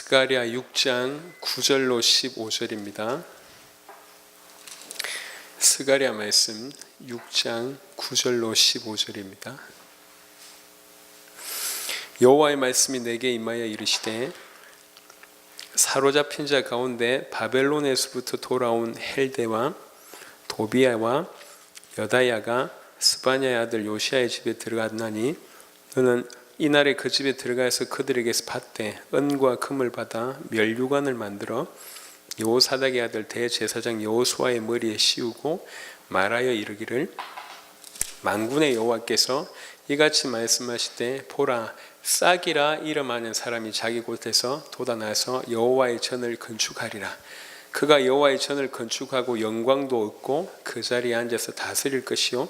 스가랴 6장 9절로 15절입니다. 스가랴 말씀 6장 9절로 15절입니다. 여호와의 말씀이 내게 임하여 이르시되 사로잡힌 자 가운데 바벨론에서부터 돌아온 헬데와 도비야와 여다야가 스바냐의 아들 요시야의 집에 들어갔나니 너는 이날에 그 집에 들어가서 그들에게서 받되 은과 금을 받아 멸류관을 만들어 여호사닥의 아들 대제사장 여호수아의 머리에 씌우고 말하여 이르기를 만군의 여호와께서 이같이 말씀하시되 보라 싹이라 이름하는 사람이 자기 곳에서 돋아나서 여호와의 전을 건축하리라. 그가 여호와의 전을 건축하고 영광도 얻고 그 자리에 앉아서 다스릴 것이요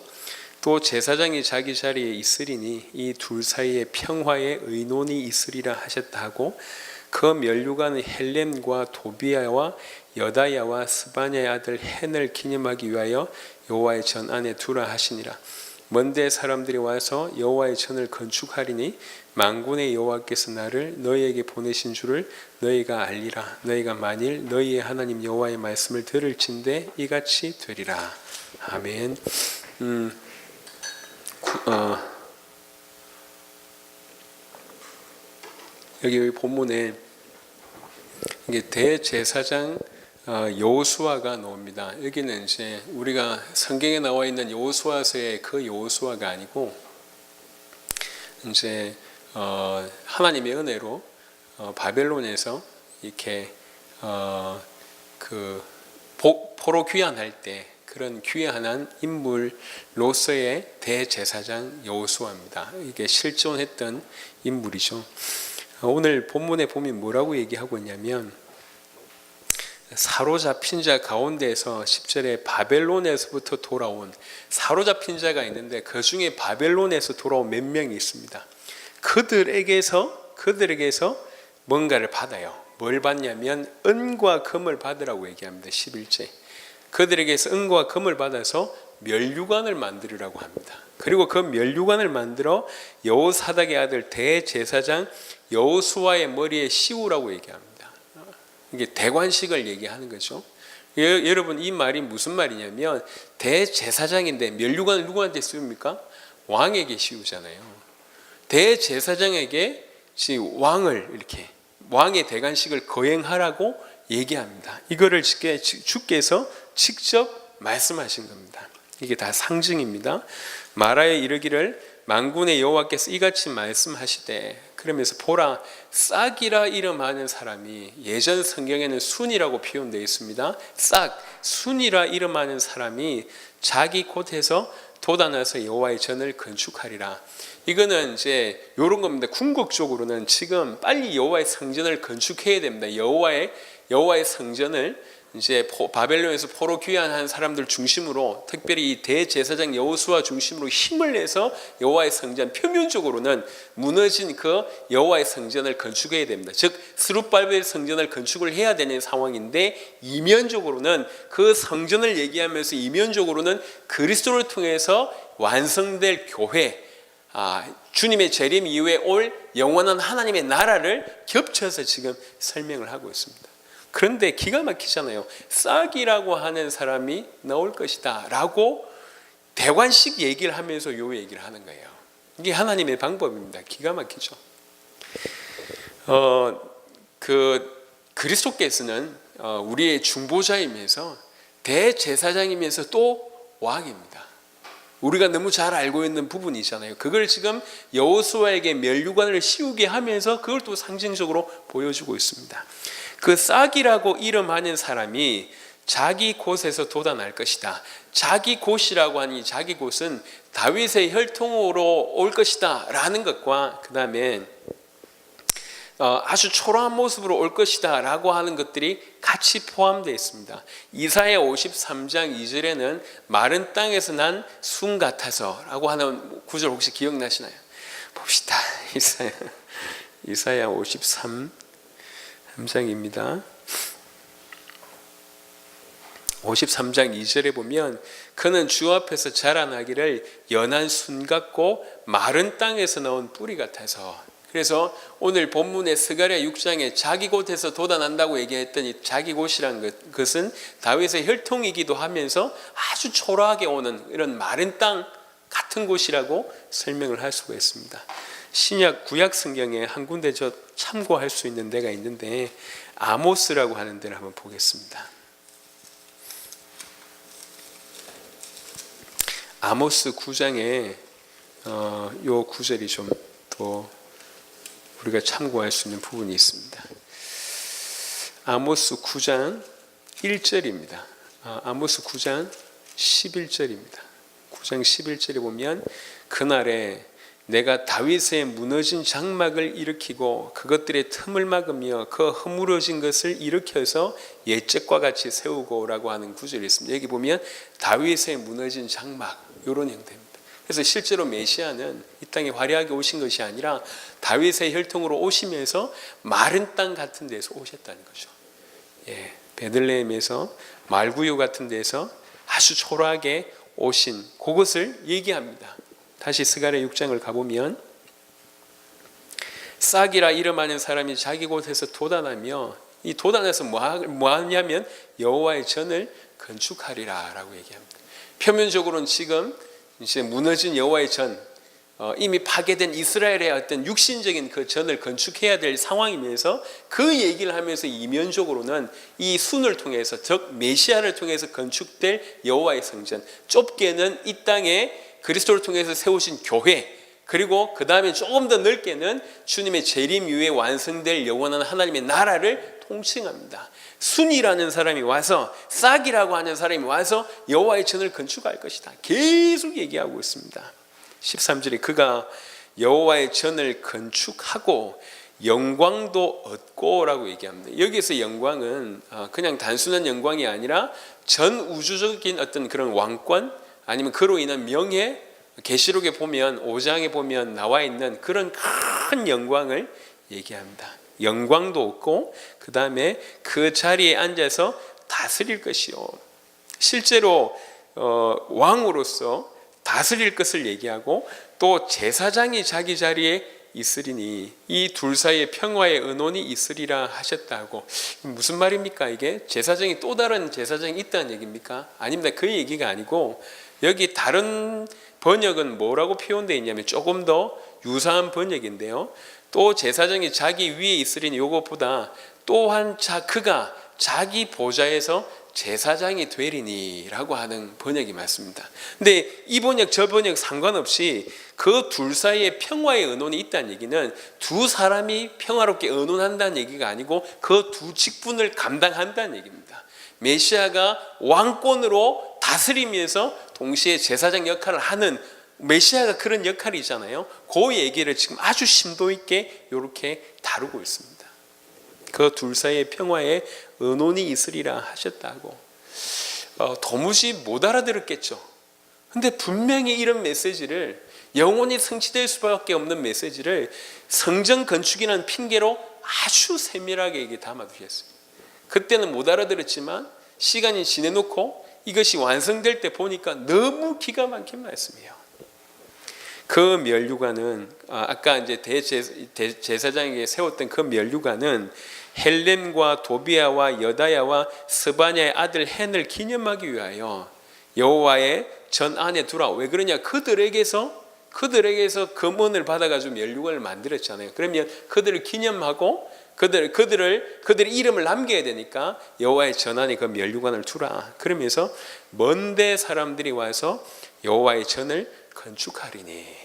또 제사장이 자기 자리에 있으리니 이 둘 사이에 평화의 의논이 있으리라 하셨다 하고 그 멸류관의 헬렘과 도비야와 여다야와 스바냐의 아들 헨을 기념하기 위하여 여호와의 전 안에 두라 하시니라. 먼데 사람들이 와서 여호와의 전을 건축하리니 만군의 여호와께서 나를 너희에게 보내신 줄을 너희가 알리라. 너희가 만일 너희의 하나님 여호와의 말씀을 들을진대 이같이 되리라. 아멘. 여기 본문에 이게 대제사장 여호수아가 나옵니다. 여기는 이제 우리가 성경에 나와 있는 여호수아서의 그 여호수아가 아니고 이제 하나님의 은혜로 바벨론에서 이렇게 그 포로 귀환할 때 그런 귀환한 인물로서의 대제사장 여호수아입니다. 이게 실존했던 인물이죠. 오늘 본문에 보면 뭐라고 얘기하고 있냐면 사로잡힌 자 가운데에서 10절에 바벨론에서부터 돌아온 사로잡힌 자가 있는데 그 중에 바벨론에서 돌아온 몇 명이 있습니다. 그들에게서 뭔가를 받아요. 뭘 받냐면 은과 금을 받으라고 얘기합니다. 11절 그들에게서 은과 금을 받아서 멸류관을 만들으라고 합니다. 그리고 그 멸류관을 만들어 여호사닥의 아들 대제사장 여호수아의 머리에 씌우라고 얘기합니다. 이게 대관식을 얘기하는 거죠. 여러분 이 말이 무슨 말이냐면 대제사장인데 멸류관을 누구한테 씌웁니까? 왕에게 씌우잖아요. 대제사장에게 왕을 이렇게 왕의 대관식을 거행하라고 얘기합니다. 이거를 주께서 직접 말씀하신 겁니다. 이게 다 상징입니다. 말하여 이르기를 만군의 여호와께서 이같이 말씀하시되 그러면서 보라 싹이라 이름하는 사람이 예전 성경에는 순이라고 표현되어 있습니다. 싹 순이라 이름하는 사람이 자기 곳에서 돋아나서 여호와의 전을 건축하리라. 이거는 이제 이런 겁니다. 궁극적으로는 지금 빨리 여호와의 성전을 건축해야 됩니다. 여호와의 성전을 이제 바벨론에서 포로 귀환한 사람들 중심으로 특별히 이 대제사장 여호수아 중심으로 힘을 내서 여호와의 성전 표면적으로는 무너진 그 여호와의 성전을 건축해야 됩니다. 즉 스룹바벨 성전을 건축을 해야 되는 상황인데 이면적으로는 그 성전을 얘기하면서 이면적으로는 그리스도를 통해서 완성될 교회 주님의 재림 이후에 올 영원한 하나님의 나라를 겹쳐서 지금 설명을 하고 있습니다. 그런데 기가 막히잖아요. 싹이라고 하는 사람이 나올 것이다 라고 대관식 얘기를 하면서 요 얘기를 하는 거예요. 이게 하나님의 방법입니다. 기가 막히죠. 그리스도께서는 우리의 중보자이면서 대제사장이면서 또 왕입니다. 우리가 너무 잘 알고 있는 부분이잖아요. 그걸 지금 여호수아에게 멸류관을 씌우게 하면서 그걸 또 상징적으로 보여주고 있습니다. 그 싹이라고 이름하는 사람이 자기 곳에서 돋아날 것이다. 자기 곳이라고 하니 자기 곳은 다윗의 혈통으로 올 것이다 라는 것과 그 다음에 아주 초라한 모습으로 올 것이다 라고 하는 것들이 같이 포함되어 있습니다. 이사야 53장 2절에는 마른 땅에서 난 순 같아서 라고 하는 구절 혹시 기억나시나요? 봅시다. 이사야 53장입니다. 53장 2절에 보면 그는 주 앞에서 자라나기를 연한 순 같고 마른 땅에서 나온 뿌리 같아서 그래서 오늘 본문의 스가랴 6장에 자기 곳에서 돋아난다고 얘기했던 이 자기 곳이란 것은 다윗의 혈통이기도 하면서 아주 초라하게 오는 이런 마른 땅 같은 곳이라고 설명을 할 수가 있습니다. 신약 구약 성경에 한 군데 저 참고할 수 있는 데가 있는데 아모스라고 하는 데를 한번 보겠습니다. 아모스 9장에 요 구절이 좀 더 우리가 참고할 수 있는 부분이 있습니다. 아모스 9장 1절입니다. 아모스 9장 11절입니다. 9장 11절에 보면 그날에 내가 다윗의 무너진 장막을 일으키고 그것들의 틈을 막으며 그 허물어진 것을 일으켜서 옛적과 같이 세우고 라고 하는 구절이 있습니다. 여기 보면 다윗의 무너진 장막 이런 형태입니다. 그래서 실제로 메시아는 이 땅에 화려하게 오신 것이 아니라 다윗의 혈통으로 오시면서 마른 땅 같은 데서 오셨다는 거죠. 베들레헴에서 말구유 같은 데서 아주 초라하게 오신 그것을 얘기합니다. 다시 스가랴 6장을 가보면 싹이라 이름하는 사람이 자기 곳에서 돋아나며 이 돋아나서 뭐 하냐면 여호와의 전을 건축하리라 라고 얘기합니다. 표면적으로는 지금 이제 무너진 여호와의 전, 이미 파괴된 이스라엘의 어떤 육신적인 그 전을 건축해야 될 상황이면서 그 얘기를 하면서 이면적으로는 이 순을 통해서 즉 메시아를 통해서 건축될 여호와의 성전, 좁게는 이 땅에 그리스도를 통해서 세우신 교회, 그리고 그 다음에 조금 더 넓게는 주님의 재림 이후에 완성될 영원한 하나님의 나라를 통칭합니다. 순이라는 사람이 와서, 싹이라고 하는 사람이 와서 여호와의 전을 건축할 것이다. 계속 얘기하고 있습니다. 13절에 그가 여호와의 전을 건축하고 영광도 얻고 라고 얘기합니다. 여기에서 영광은 그냥 단순한 영광이 아니라 전 우주적인 어떤 그런 왕권, 아니면 그로 인한 명예, 계시록에 보면 5장에 보면 나와 있는 그런 큰 영광을 얘기합니다. 영광도 얻고 그 다음에 그 자리에 앉아서 다스릴 것이요, 실제로 왕으로서 다스릴 것을 얘기하고 또 제사장이 자기 자리에 있으리니 이 둘 사이에 평화의 언원이 있으리라 하셨다고. 무슨 말입니까? 이게 제사장이 또 다른 제사장이 있다는 얘기입니까? 아닙니다. 그 얘기가 아니고 여기 다른 번역은 뭐라고 표현되어 있냐면 조금 더 유사한 번역인데요, 또 제사장이 자기 위에 있으리니 이것보다 또한 그가 자기 보좌에서 제사장이 되리니 라고 하는 번역이 맞습니다. 근데 이 번역 저 번역 상관없이 그 둘 사이에 평화의 언원이 있다는 얘기는 두 사람이 평화롭게 언원한다는 얘기가 아니고 그 두 직분을 감당한다는 얘기입니다. 메시아가 왕권으로 다스리면서 동시에 제사장 역할을 하는 메시아가 그런 역할이잖아요. 그 얘기를 지금 아주 심도 있게 이렇게 다루고 있습니다. 그 둘 사이에 평화의 언원이 있으리라 하셨다고. 도무지 못 알아들었겠죠. 근데 분명히 이런 메시지를, 영원히 성취될 수밖에 없는 메시지를 성전 건축이라는 핑계로 아주 세밀하게 이게 담아두셨어요. 그때는 못 알아들었지만 시간이 지내놓고 이것이 완성될 때 보니까 너무 기가 막힌 말씀이에요. 그 면류관은 아까 이제 대제사장에게 세웠던 그 면류관은 헬렘과 도비아와 여다야와 스바냐의 아들 헨을 기념하기 위하여 여호와의 전 안에 두라. 왜 그러냐? 그들에게서 금원을 받아가지고 면류관을 만들었잖아요. 그러면 그들을 기념하고 그들의 이름을 남겨야 되니까 여호와의 전 안에 그 면류관을 두라. 그러면서 먼데 사람들이 와서 여호와의 전을 건축하리니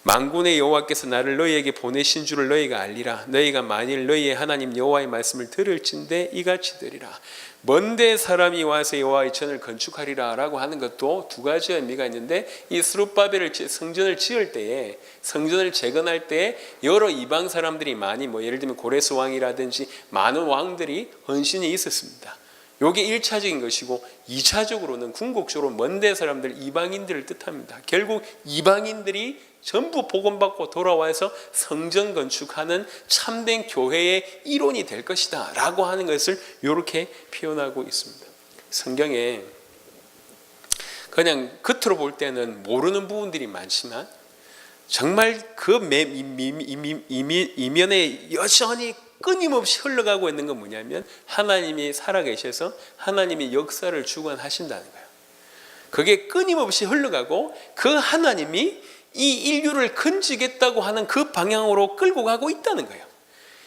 만군의 여호와께서 나를 너희에게 보내신 줄을 너희가 알리라. 너희가 만일 너희의 하나님 여호와의 말씀을 들을진대 이같이 들으라. 먼데 사람이 와서 여호와의 전을 건축하리라 라고 하는 것도 두 가지 의미가 있는데, 이 스룹바벨을 성전을 지을 때에, 성전을 재건할 때에 여러 이방 사람들이 많이, 예를 들면 고레스 왕이라든지 많은 왕들이 헌신이 있었습니다. 이게 1차적인 것이고, 2차적으로는 궁극적으로 먼데 사람들, 이방인들을 뜻합니다. 결국 이방인들이 전부 복음받고 돌아와서 성전 건축하는 참된 교회의 일원이 될 것이다 라고 하는 것을 이렇게 표현하고 있습니다. 성경에 그냥 겉으로 볼 때는 모르는 부분들이 많지만 정말 그 이면에 여전히 끊임없이 흘러가고 있는 건 뭐냐면 하나님이 살아계셔서 하나님이 역사를 주관하신다는 거예요. 그게 끊임없이 흘러가고 그 하나님이 이 인류를 건지겠다고 하는 그 방향으로 끌고 가고 있다는 거예요.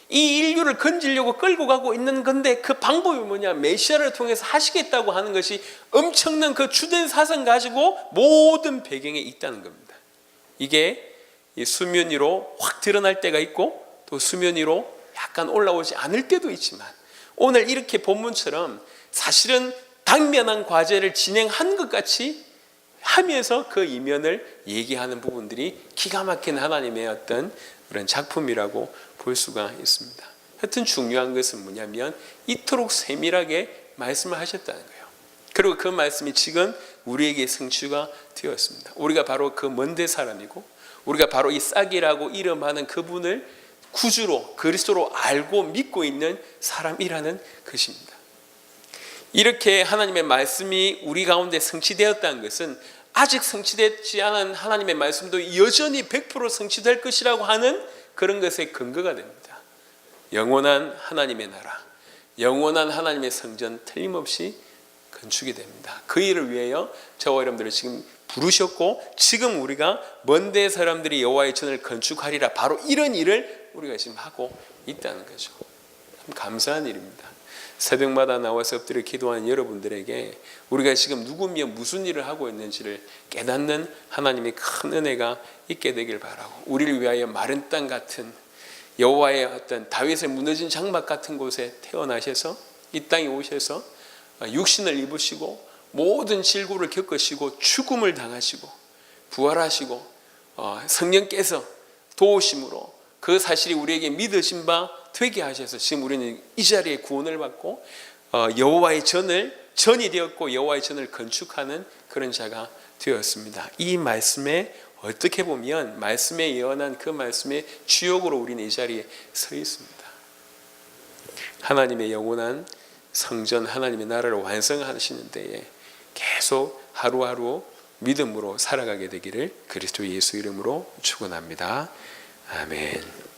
이 인류를 건지려고 끌고 가고 있는 건데 그 방법이 뭐냐? 메시아를 통해서 하시겠다고 하는 것이 엄청난 그 주된 사상 가지고 모든 배경에 있다는 겁니다. 이게 수면 위로 확 드러날 때가 있고 또 수면 위로 약간 올라오지 않을 때도 있지만 오늘 이렇게 본문처럼 사실은 당면한 과제를 진행한 것 같이 하면서 그 이면을 얘기하는 부분들이 기가 막힌 하나님의 어떤 그런 작품이라고 볼 수가 있습니다. 하여튼 중요한 것은 뭐냐면 이토록 세밀하게 말씀을 하셨다는 거예요. 그리고 그 말씀이 지금 우리에게 성취가 되었습니다. 우리가 바로 그 먼데 사람이고 우리가 바로 이 싹이라고 이름하는 그분을 구주로 그리스도로 알고 믿고 있는 사람이라는 것입니다. 이렇게 하나님의 말씀이 우리 가운데 성취되었다는 것은 아직 성취되지 않은 하나님의 말씀도 여전히 100% 성취될 것이라고 하는 그런 것의 근거가 됩니다. 영원한 하나님의 나라, 영원한 하나님의 성전 틀림없이 건축이 됩니다. 그 일을 위하여 저와 여러분들을 지금 부르셨고 지금 우리가 먼데 사람들이 여호와의 전을 건축하리라 바로 이런 일을 우리가 지금 하고 있다는 거죠. 참 감사한 일입니다. 새벽마다 나와서 엎드려 기도하는 여러분들에게 우리가 지금 누구며 무슨 일을 하고 있는지를 깨닫는 하나님의 큰 은혜가 있게 되길 바라고 우리를 위하여 마른 땅 같은 여호와의 어떤 다윗의 무너진 장막 같은 곳에 태어나셔서 이 땅에 오셔서 육신을 입으시고 모든 질고를 겪으시고 죽음을 당하시고 부활하시고 성령께서 도우심으로 그 사실이 우리에게 믿어진 바 되게 하셔서 지금 우리는 이 자리에 구원을 받고 여호와의 전이 되었고 여호와의 전을 건축하는 그런 자가 되었습니다. 이 말씀에 어떻게 보면 말씀에 예언한 그 말씀의 주역으로 우리는 이 자리에 서 있습니다. 하나님의 영원한 성전 하나님의 나라를 완성하시는 데에 계속 하루하루 믿음으로 살아가게 되기를 그리스도 예수 이름으로 축원합니다. 아멘.